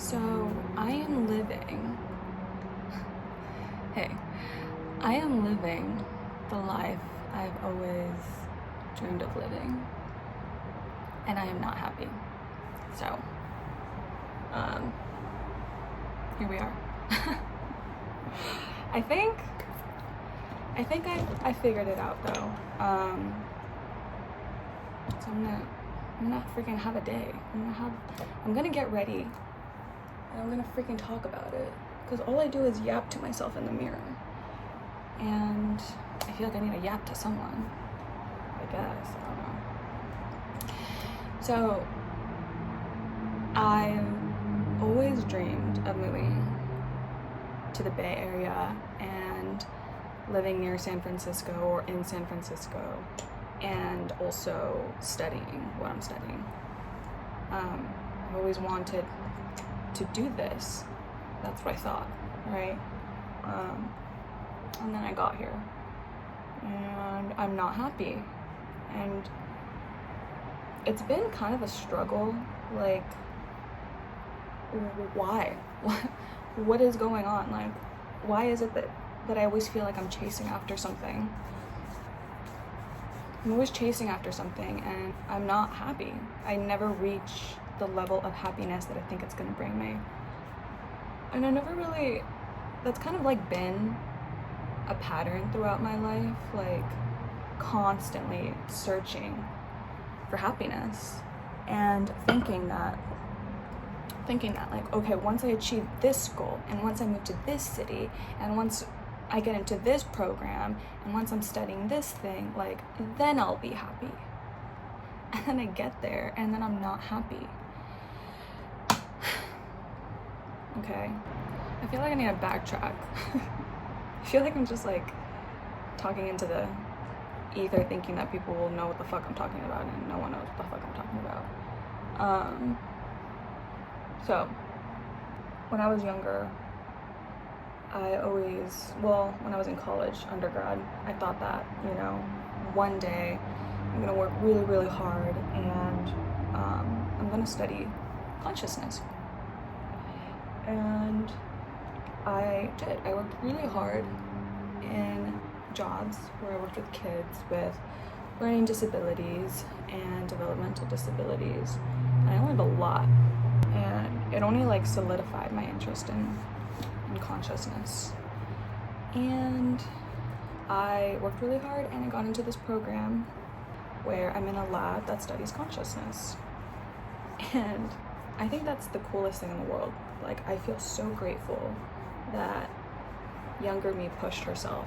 So I am living, hey, I am living the life I've always dreamed of living, and I am not happy. So, here we are. I think I figured it out though. So I'm gonna freaking have a day. I'm gonna get ready and I'm gonna freaking talk about it. Because all I do is yap to myself in the mirror. And I feel like I need to yap to someone. I guess, I don't know. So, I always dreamed of moving to the Bay Area and living near San Francisco or in San Francisco, and also studying what I'm studying. I've always wanted to do this. That's what I thought, right? And then I got here and I'm not happy, and it's been kind of a struggle. Like, why? What is going on? Like, why is it that I always feel like I'm chasing after something? I'm always chasing after something and I'm not happy. I never reach the level of happiness that I think it's gonna bring me. And I never really, that's kind of like been a pattern throughout my life, like constantly searching for happiness and thinking that like, okay, once I achieve this goal and once I move to this city and once I get into this program and once I'm studying this thing, like, then I'll be happy. And then I get there and then I'm not happy. Okay, I feel like I need to backtrack. I feel like I'm just like talking into the ether thinking that people will know what the fuck I'm talking about, and no one knows what the fuck I'm talking about. So when I was younger, when I was in college, undergrad, I thought that, one day I'm gonna work really, really hard and I'm gonna study consciousness. And I did. I worked really hard in jobs where I worked with kids with learning disabilities and developmental disabilities. And I learned a lot. And it only like solidified my interest in consciousness. And I worked really hard and I got into this program where I'm in a lab that studies consciousness. And I think that's the coolest thing in the world. Like, I feel so grateful that younger me pushed herself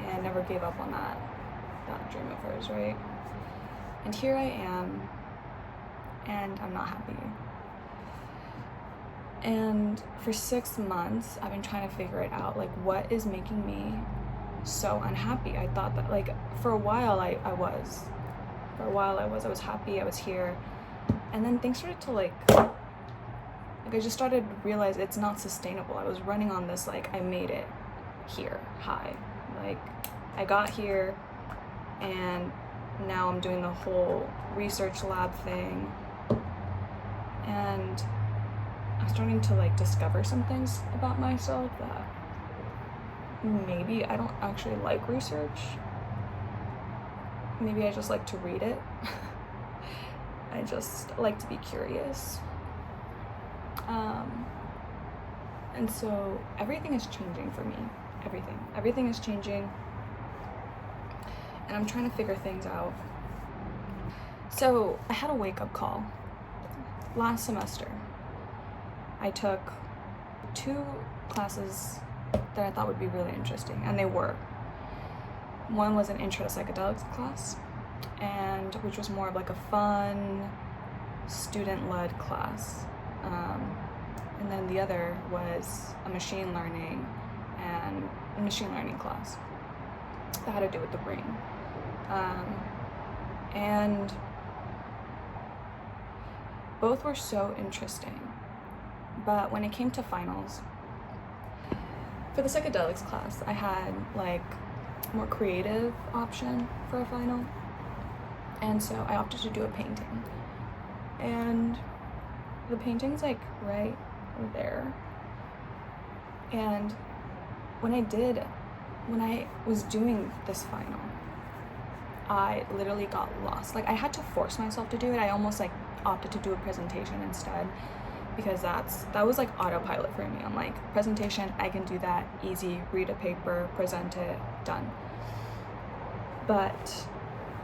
and never gave up on that dream of hers, right? And here I am, and I'm not happy. And for 6 months, I've been trying to figure it out, like, what is making me so unhappy? I thought that, like, for a while I was happy, I was here, and then things started to, I just started to realize it's not sustainable. I was running on this, like, I made it here, high. Like, I got here, and now I'm doing the whole research lab thing, and I'm starting to, like, discover some things about myself that maybe I don't actually like research. Maybe I just like to read it. I just like to be curious. And so everything is changing for me. Everything is changing. And I'm trying to figure things out. So I had a wake-up call. Last semester, I took 2 classes that I thought would be really interesting, and they were. One was an intro to psychedelics class, and which was more of like a fun, student-led class. And then the other was a machine learning class that had to do with the brain. And both were so interesting. But when it came to finals, for the psychedelics class, I had like more creative option for a final. And so I opted to do a painting. And the painting's like right there. And when I was doing this final, I literally got lost. Like, I had to force myself to do it. I almost like opted to do a presentation instead, because that was like autopilot for me. I'm like, presentation, I can do that, easy, read a paper, present it, done. But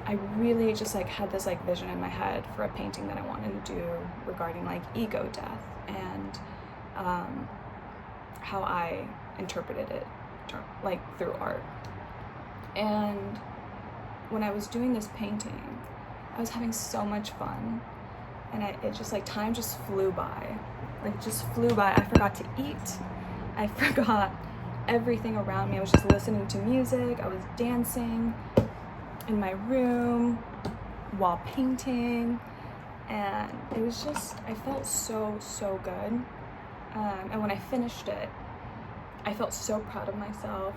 I really just like had this like vision in my head for a painting that I wanted to do regarding like ego death and how I interpreted it like through art. And when I was doing this painting, I was having so much fun, and it just like time just flew by. Like, just flew by. I forgot to eat. I forgot everything around me. I was just listening to music. I was dancing in my room while painting, and it was just, I felt so good. And when I finished it, I felt so proud of myself,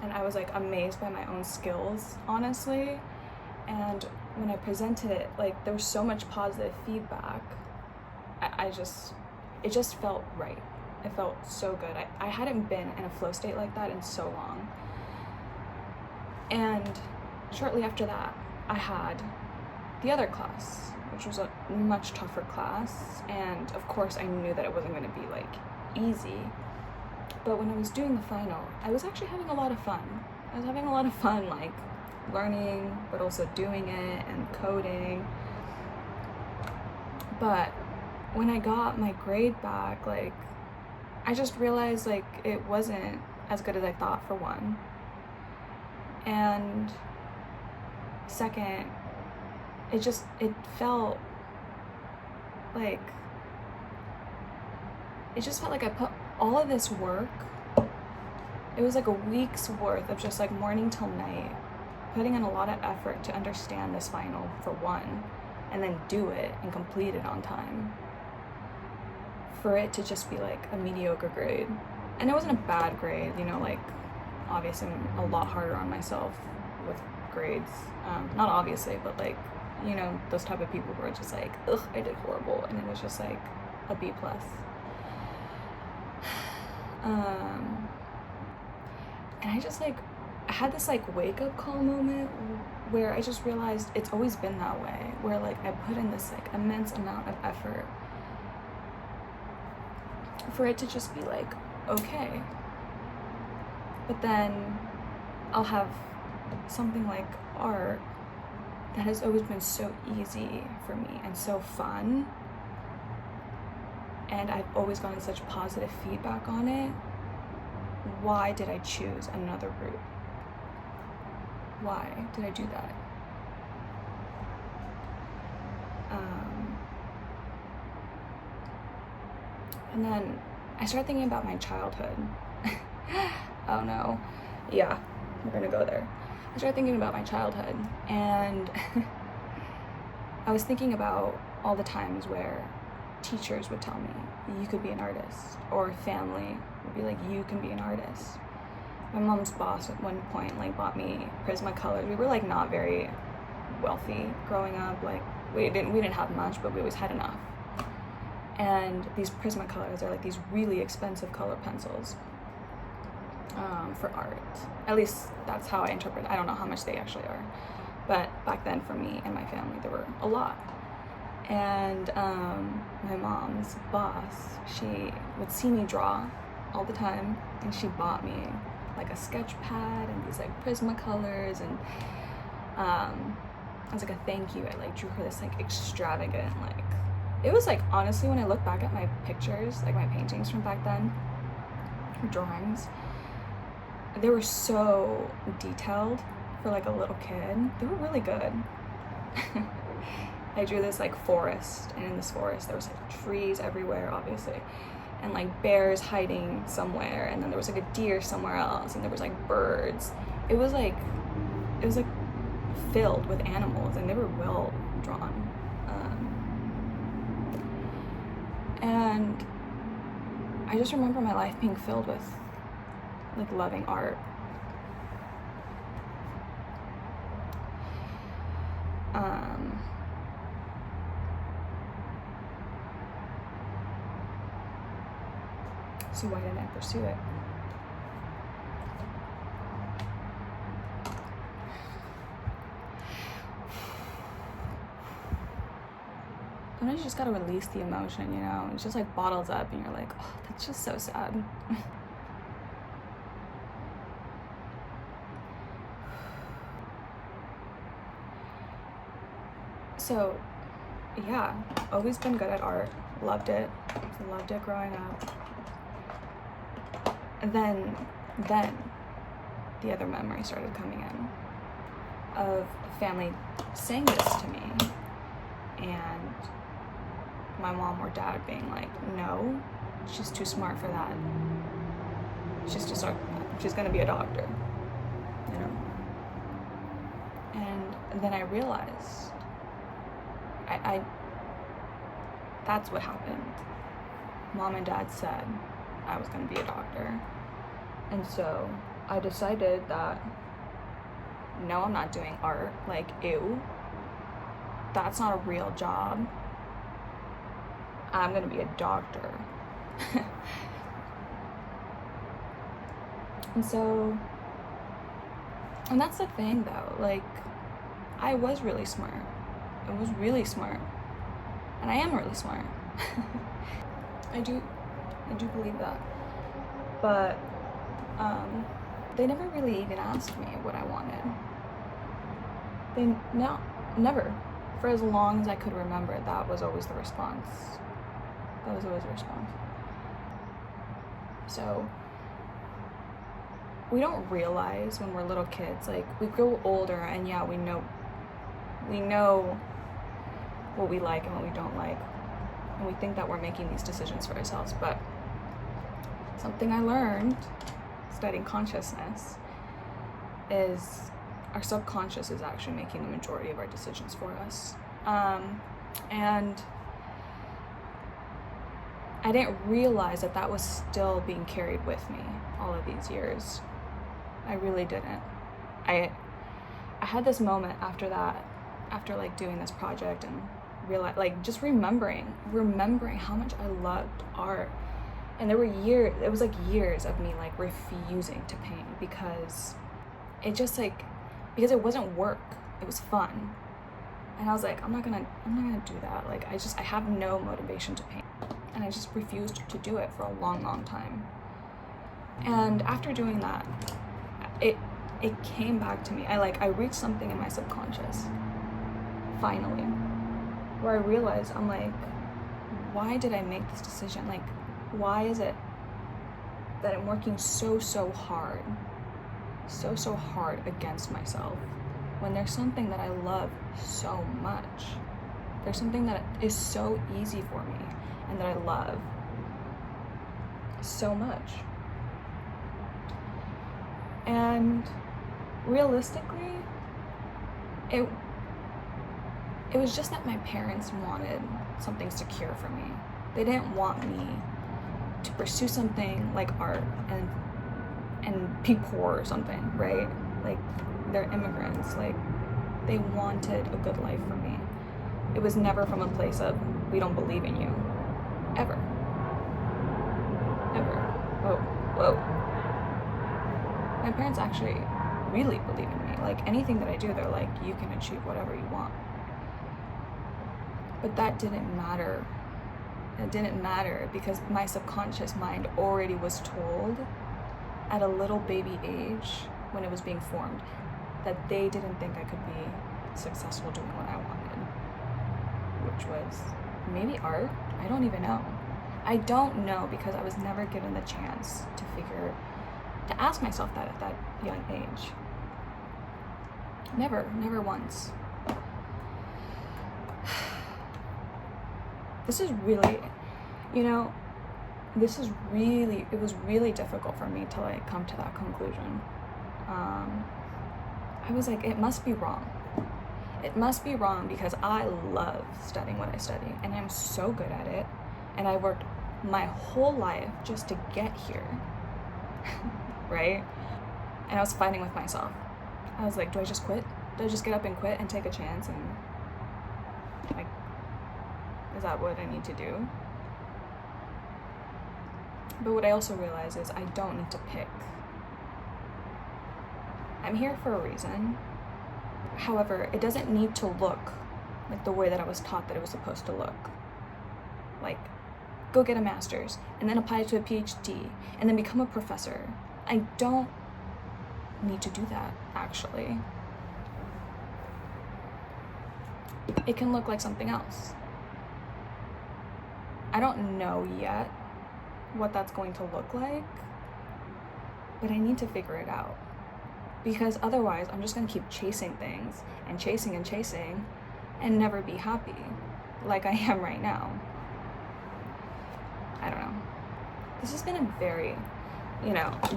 and I was like amazed by my own skills, honestly. And when I presented it, like, there was so much positive feedback. It just felt right. It felt so good. I hadn't been in a flow state like that in so long. And shortly after that, I had the other class, which was a much tougher class. And of course, I knew that it wasn't going to be like easy. But when I was doing the final, I was actually having a lot of fun. I was having a lot of fun, like learning, but also doing it and coding. But when I got my grade back, like, I just realized like it wasn't as good as I thought, for one. And second, it felt like I put all of this work, it was like a week's worth of just like morning till night, putting in a lot of effort to understand this final, for one, and then do it and complete it on time, for it to just be like a mediocre grade. And it wasn't a bad grade, you know, like, obviously I'm a lot harder on myself with grades, not obviously, but like, you know, those type of people who are just like, ugh, I did horrible, and it was just like a B+. And I just like, I had this like wake up call moment where I just realized it's always been that way, where like I put in this like immense amount of effort for it to just be like, okay. But then I'll have something like art that has always been so easy for me and so fun, and I've always gotten such positive feedback on it. Why did I choose another route? Why did I do that? And then I started thinking about my childhood. Oh no. Yeah, we're gonna go there. I started thinking about my childhood, and I was thinking about all the times where teachers would tell me, you could be an artist, or family would be like, you can be an artist. My mom's boss at one point like bought me Prismacolors. We were like not very wealthy growing up. Like, we didn't have much, but we always had enough. And these Prismacolors are like these really expensive color pencils for art. At least that's how I interpret it. I don't know how much they actually are, but back then for me and my family, there were a lot. And my mom's boss, she would see me draw all the time, and she bought me like a sketch pad and these like Prismacolors, and as like a thank you, I like drew her this like extravagant, like, it was like, honestly, when I look back at my pictures, like my paintings from back then, her drawings, they were so detailed for like a little kid. They were really good. I drew this like forest, and in this forest there was like trees everywhere, obviously, and like bears hiding somewhere, and then there was like a deer somewhere else, and there was like birds. It was like filled with animals, and they were well drawn. And I just remember my life being filled with like loving art. So why didn't I pursue it? Sometimes you just gotta release the emotion, you know? It just like bottles up and you're like, oh, that's just so sad. So, yeah, always been good at art. Loved it growing up. And then the other memory started coming in of family saying this to me, and my mom or dad being like, no, she's too smart for that. She's gonna be a doctor, you know? And then I realized that's what happened. Mom and dad said I was gonna be a doctor. And so I decided that, no, I'm not doing art. Like, ew, that's not a real job. I'm gonna be a doctor. And that's the thing though, like, I was really smart. I was really smart. And I am really smart. I do believe that. But they never really even asked me what I wanted. Never. For as long as I could remember, that was always the response. So we don't realize when we're little kids, like, we grow older and yeah, we know what we like and what we don't like, and we think that we're making these decisions for ourselves. But something I learned studying consciousness is our subconscious is actually making the majority of our decisions for us. And I didn't realize that was still being carried with me all of these years. I really didn't. I had this moment after like doing this project and realize, like, just remembering how much I loved art. And it was like years of me like refusing to paint because it wasn't work, it was fun. And I was like, I'm not gonna do that. Like, I have no motivation to paint. And I just refused to do it for a long, long time. And after doing that, it came back to me. I reached something in my subconscious, finally, where I realized, I'm like, why did I make this decision? Like, why is it that I'm working so hard against myself when there's something that I love so much? There's something that is so easy for me and that I love so much. And realistically, it was just that my parents wanted something secure for me. They didn't want me to pursue something like art and be poor or something, right? Like, they're immigrants. Like, they wanted a good life for me. It was never from a place of, we don't believe in you. Ever. Whoa. My parents actually really believe in me. Like, anything that I do, they're like, you can achieve whatever you want. But that didn't matter. It didn't matter because my subconscious mind already was told at a little baby age, when it was being formed, that they didn't think I could be successful doing what I wanted, which was maybe art. I don't even know. I don't know because I was never given the chance to ask myself that at that young age. Never once. This is really, it was really difficult for me to like come to that conclusion. I was like, it must be wrong. It must be wrong because I love studying what I study and I'm so good at it. And I worked my whole life just to get here, right? And I was fighting with myself. I was like, do I just quit? Do I just get up and quit and take a chance? And like, is that what I need to do? But what I also realize is I don't need to pick. I'm here for a reason. However, it doesn't need to look like the way that I was taught that it was supposed to look. Like, go get a master's, and then apply to a PhD, and then become a professor. I don't need to do that, actually. It can look like something else. I don't know yet what that's going to look like, but I need to figure it out. Because otherwise, I'm just gonna keep chasing things and chasing and never be happy like I am right now. I don't know. This has been a very,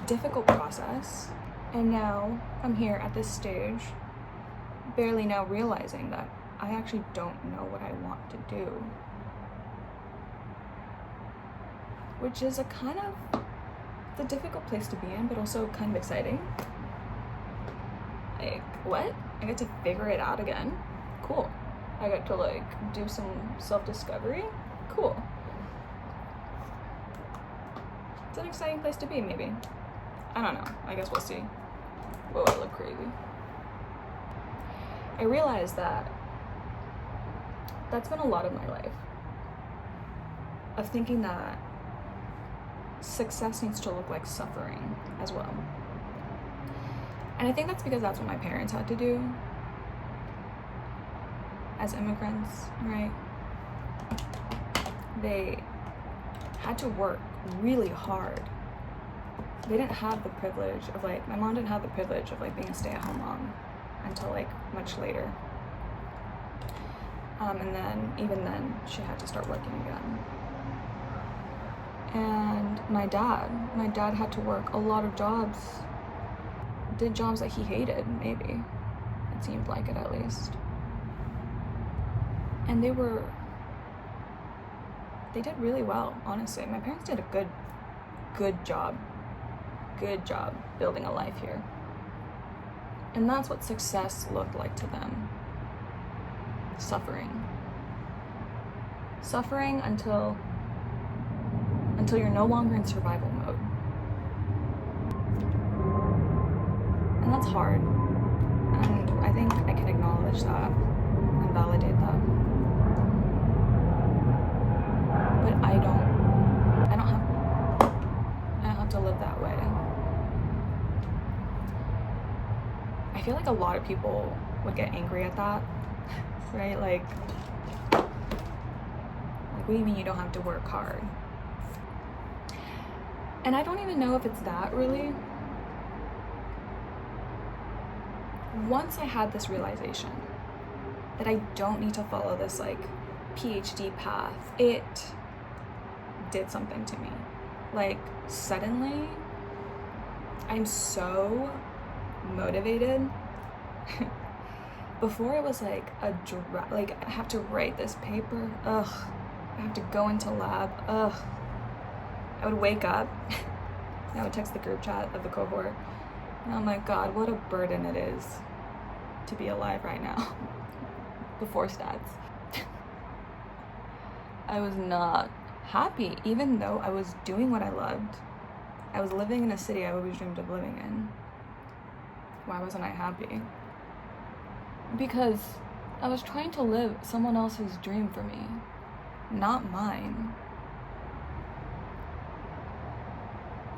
difficult process. And now I'm here at this stage, barely now realizing that I actually don't know what I want to do. Which is it's a difficult place to be in, but also kind of exciting. Like, what? I get to figure it out again? Cool. I get to do some self-discovery? Cool. It's an exciting place to be, maybe. I don't know. I guess we'll see. Whoa, I look crazy. I realized that that's been a lot of my life. Of thinking that success needs to look like suffering as well. And I think that's because that's what my parents had to do as immigrants, right? They had to work really hard. They didn't have the privilege of my mom didn't have the privilege of being a stay-at-home mom until much later. And then even then she had to start working again. And my dad had to work a lot of jobs, did jobs that he hated, maybe. It seemed like it, at least. And they did really well, honestly. My parents did a good job building a life here. And that's what success looked like to them. Suffering until you're no longer in survival mode. And that's hard. And I think I can acknowledge that and validate that. But I don't have to live that way. I feel like a lot of people would get angry at that, right? What do you mean you don't have to work hard? And I don't even know if it's that, really. Once I had this realization that I don't need to follow this PhD path, it did something to me. Suddenly, I'm so motivated. Before it was I have to write this paper, ugh. I have to go into lab, ugh. I would wake up, and I would text the group chat of the cohort, and I'm like, God, what a burden it is to be alive right now. Before stats. I was not happy, even though I was doing what I loved. I was living in a city I always dreamed of living in. Why wasn't I happy? Because I was trying to live someone else's dream for me, not mine.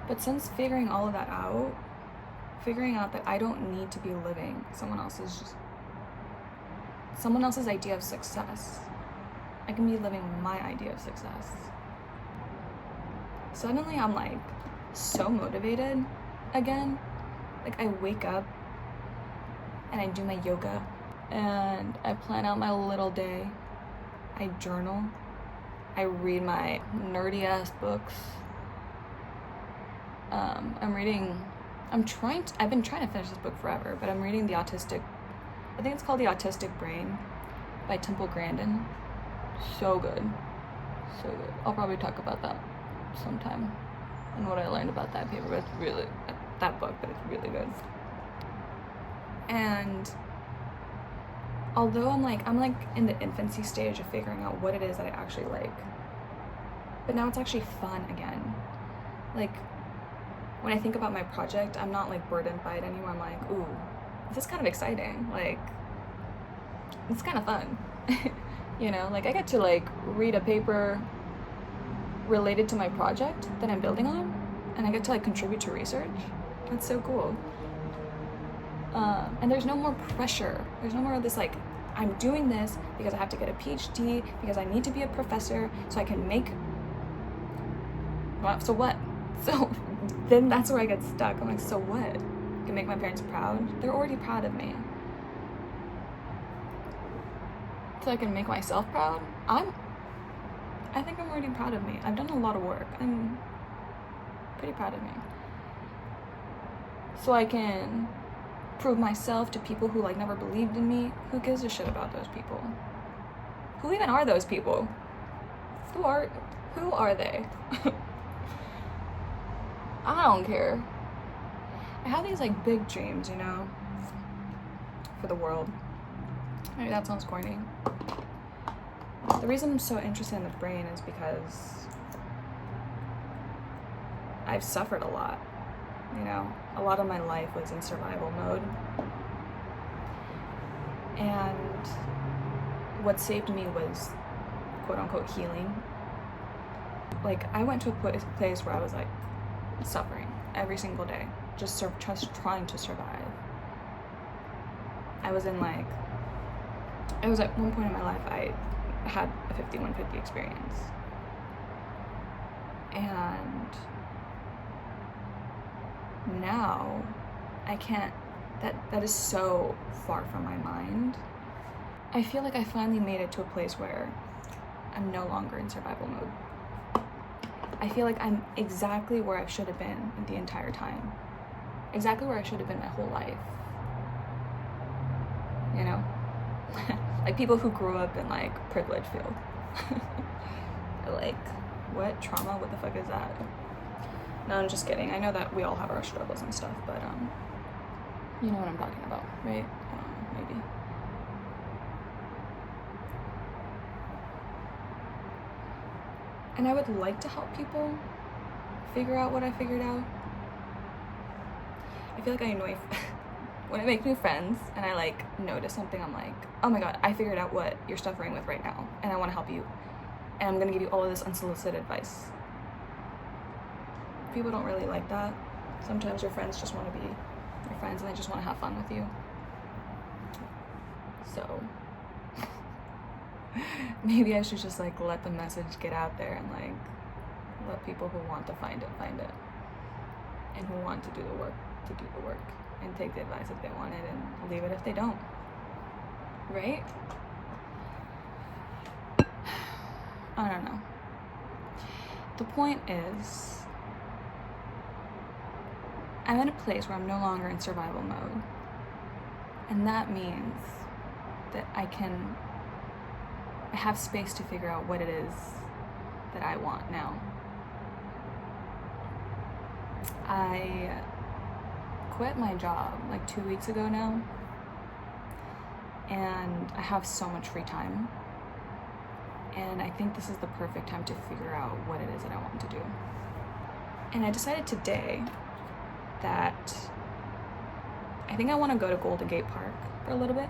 But since figuring all of that out, figuring out that I don't need to be living someone else's idea of success, I can be living my idea of success. Suddenly I'm so motivated again. I wake up and I do my yoga and I plan out my little day. I journal. I read my nerdy ass books. I've been trying to finish this book forever, but I'm reading I think it's called The Autistic Brain by Temple Grandin. So good. I'll probably talk about that sometime and what I learned about that paper, but it's really, that book, but it's really good. And although I'm in the infancy stage of figuring out what it is that I actually like, but now it's actually fun again. like, when I think about my project, I'm not like burdened by it anymore. I'm like, ooh, this is kind of exciting. Like, it's kind of fun. You know, like I get to like read a paper related to my project that I'm building on, and I get to like contribute to research. That's so cool. And there's no more pressure. There's no more of this like, I'm doing this because I have to get a PhD, because I need to be a professor so I can make, well, so what? So then that's where I get stuck. I'm like, so what? I can make my parents proud. They're already proud of me. So I can make myself proud. I think I'm already proud of me. I've done a lot of work. I'm pretty proud of me. So I can prove myself to people who like never believed in me. Who gives a shit about those people? Who even are those people? Who are they? I don't care. I have these like big dreams, you know, for the world. Maybe that sounds corny. The reason I'm so interested in the brain is because I've suffered a lot. You know, a lot of my life was in survival mode. And what saved me was quote unquote healing. Like, I went to a place where I was like suffering every single day, just trying to survive. I was at one point in my life, I had a 5150 experience. And now I can't, that is so far from my mind. I feel like I finally made it to a place where I'm no longer in survival mode. I feel like I'm exactly where I should have been the entire time. Exactly where I should have been my whole life. You know? Like people who grew up in like privilege feel. Like, what trauma? What the fuck is that? No, I'm just kidding. I know that we all have our struggles and stuff, but you know what I'm talking about, right? Maybe. And I would like to help people figure out what I figured out. I feel like I annoy when I make new friends and I like notice something. I'm like, oh my god, I figured out what you're suffering with right now, and I want to help you, and I'm gonna give you all of this unsolicited advice. People don't really like that. Sometimes your friends just want to be your friends and they just want to have fun with you. So maybe I should just like let the message get out there and like let people who want to find it, and who want to do the work, and take the advice if they want it and leave it if they don't. Right? I don't know. The point is, I'm in a place where I'm no longer in survival mode. And that means that I have space to figure out what it is that I want now. I quit my job like 2 weeks ago now, and I have so much free time. And I think this is the perfect time to figure out what it is that I want to do. And I decided today that I think I want to go to Golden Gate Park for a little bit.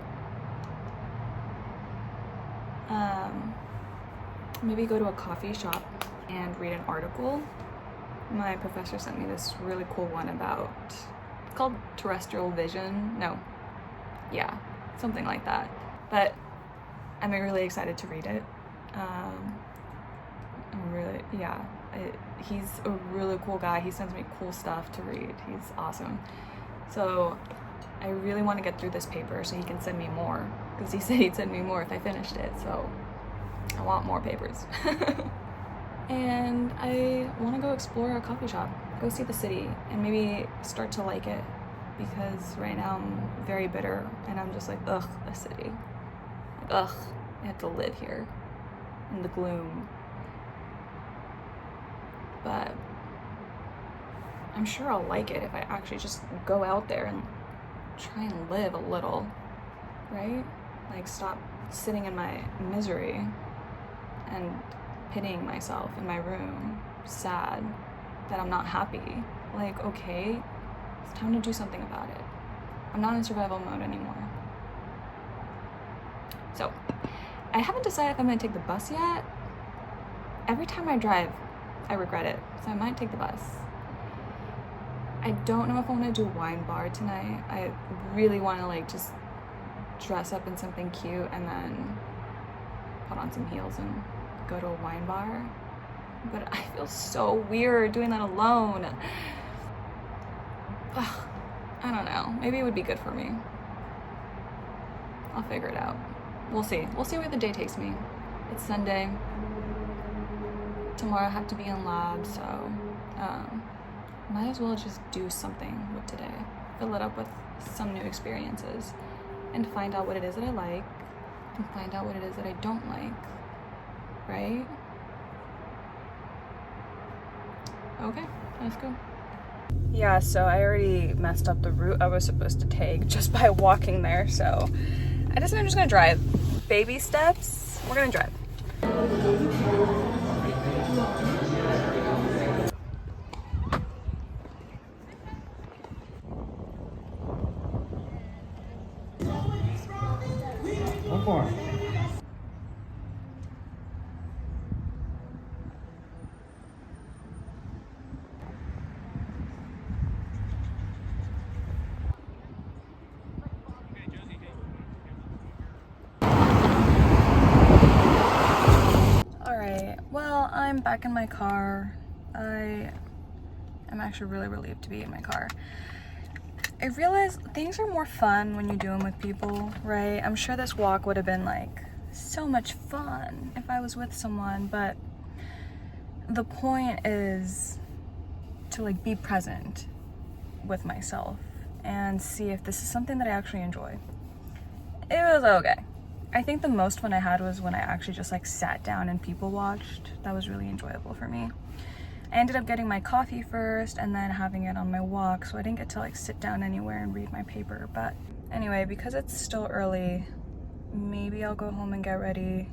Maybe go to a coffee shop and read an article. My professor sent me this really cool one about, it's called Terrestrial Vision. No, yeah, something like that. But I'm really excited to read it. He's a really cool guy. He sends me cool stuff to read. He's awesome. So I really want to get through this paper so he can send me more, because he said he'd send me more if I finished it. So I want more papers. And I want to go explore a coffee shop, go see the city, and maybe start to like it, because right now I'm very bitter and I'm just like, ugh, the city. Like, ugh, I have to live here in the gloom. But I'm sure I'll like it if I actually just go out there and try and live a little, right? Like, stop sitting in my misery and pitying myself in my room, sad, that I'm not happy. Like, okay, it's time to do something about it. I'm not in survival mode anymore. So, I haven't decided if I'm gonna take the bus yet. Every time I drive, I regret it, so I might take the bus. I don't know if I want to do wine bar tonight. I really want to like just dress up in something cute and then put on some heels and go to a wine bar. But I feel so weird doing that alone. Ugh, I don't know. Maybe it would be good for me. I'll figure it out. We'll see. We'll see where the day takes me. It's Sunday. Tomorrow I have to be in lab, so might as well just do something with today. Fill it up with some new experiences and find out what it is that I like and find out what it is that I don't like, right? Okay, let's go. Yeah, so I already messed up the route I was supposed to take just by walking there, so I just think I'm just gonna drive. Baby steps, we're gonna drive. One more. Alright, well, I'm back in my car. I am actually really relieved to be in my car. I realize things are more fun when you do them with people, right? I'm sure this walk would have been like so much fun if I was with someone, but the point is to like be present with myself and see if this is something that I actually enjoy. It was okay. I think the most fun I had was when I actually just like sat down and people watched. That was really enjoyable for me. I ended up getting my coffee first and then having it on my walk, so I didn't get to like sit down anywhere and read my paper. But anyway, because it's still early, maybe I'll go home and get ready,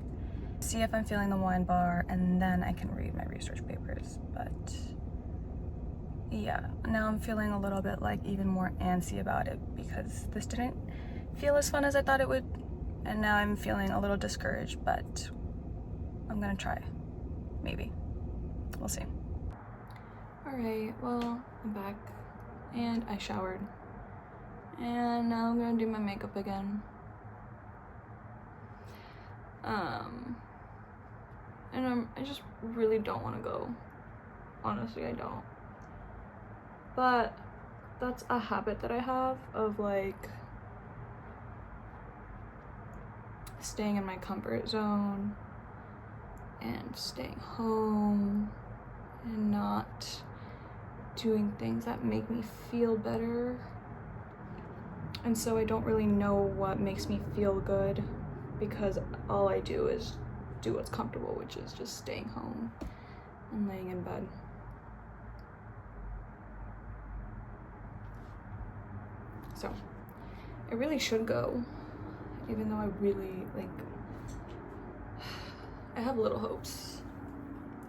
see if I'm feeling the wine bar, and then I can read my research papers. But yeah, now I'm feeling a little bit like even more antsy about it because this didn't feel as fun as I thought it would, and now I'm feeling a little discouraged, but I'm gonna try. Maybe. We'll see. Alright, well, I'm back and I showered and now I'm gonna do my makeup again. And I just really don't want to go. Honestly, I don't. But that's a habit that I have of like staying in my comfort zone and staying home and not doing things that make me feel better. And so I don't really know what makes me feel good because all I do is do what's comfortable, which is just staying home and laying in bed. So I really should go, even though I really like, I have little hopes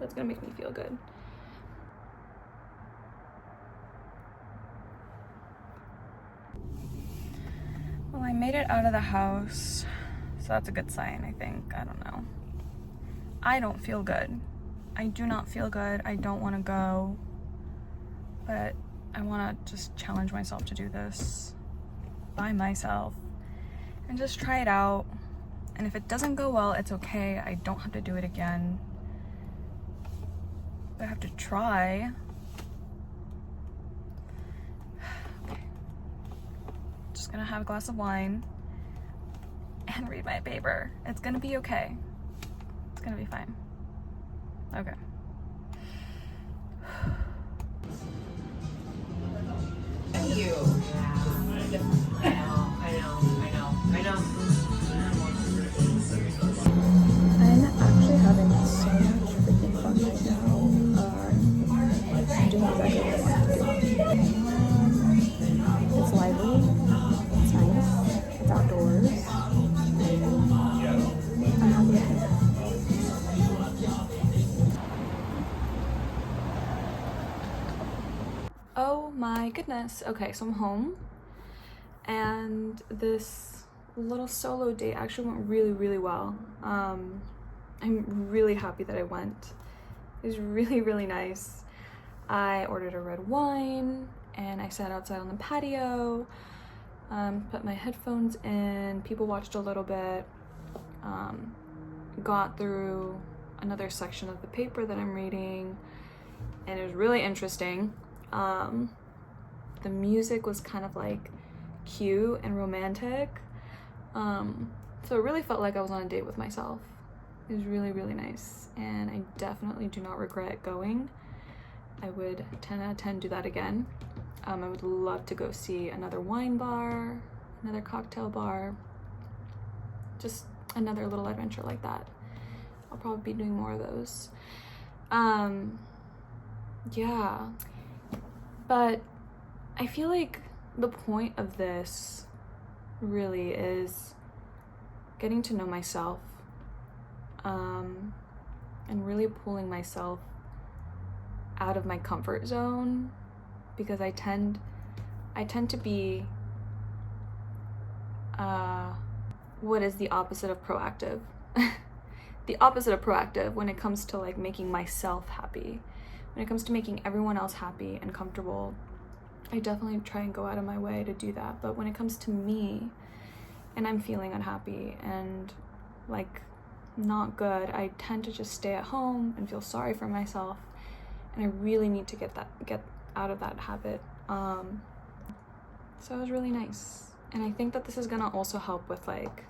that's gonna make me feel good. Well, I made it out of the house, so that's a good sign, I think. I don't know. I don't feel good. I do not feel good. I don't want to go, but I want to just challenge myself to do this by myself and just try it out. And if it doesn't go well, it's okay. I don't have to do it again. But I have to try. Okay. Just gonna have a glass of wine and read my paper. It's gonna be okay. It's gonna be fine. Okay. You. I know. I'm actually having so much freaking fun right now. I'm doing exactly what I want to do. It's lively, it's nice, it's outdoors. I'm happy with it. my goodness. Okay, so I'm home, and this little solo date actually went really, really well. I'm really happy that I went. It was really, really nice. I ordered a red wine, and I sat outside on the patio, put my headphones in, people watched a little bit, got through another section of the paper that I'm reading, and it was really interesting. The music was kind of like cute and romantic, so it really felt like I was on a date with myself. It was really, really nice, and I definitely do not regret going. I would 10 out of 10 do that again. I would love to go see another wine bar, another cocktail bar, just another little adventure like that. I'll probably be doing more of those. Yeah, but I feel like the point of this really is getting to know myself, and really pulling myself out of my comfort zone, because I tend to be what is the opposite of proactive? The opposite of proactive when it comes to like making myself happy. When it comes to making everyone else happy and comfortable, I definitely try and go out of my way to do that. But when it comes to me and I'm feeling unhappy and like not good, I tend to just stay at home and feel sorry for myself. And I really need to get out of that habit. So it was really nice. And I think that this is gonna also help with like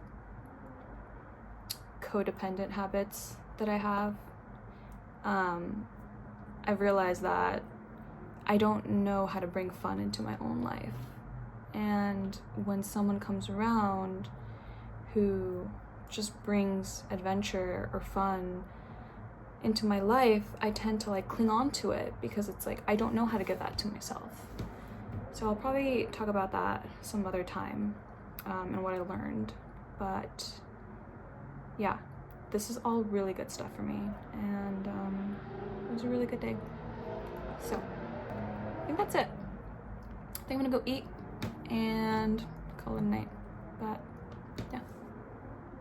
codependent habits that I have. I've realized that I don't know how to bring fun into my own life. And when someone comes around who just brings adventure or fun into my life, I tend to like cling on to it because it's like I don't know how to give that to myself. So I'll probably talk about that some other time, and what I learned. But yeah, this is all really good stuff for me, and it was a really good day. So I think that's it. I think I'm gonna go eat and call it a night. But yeah.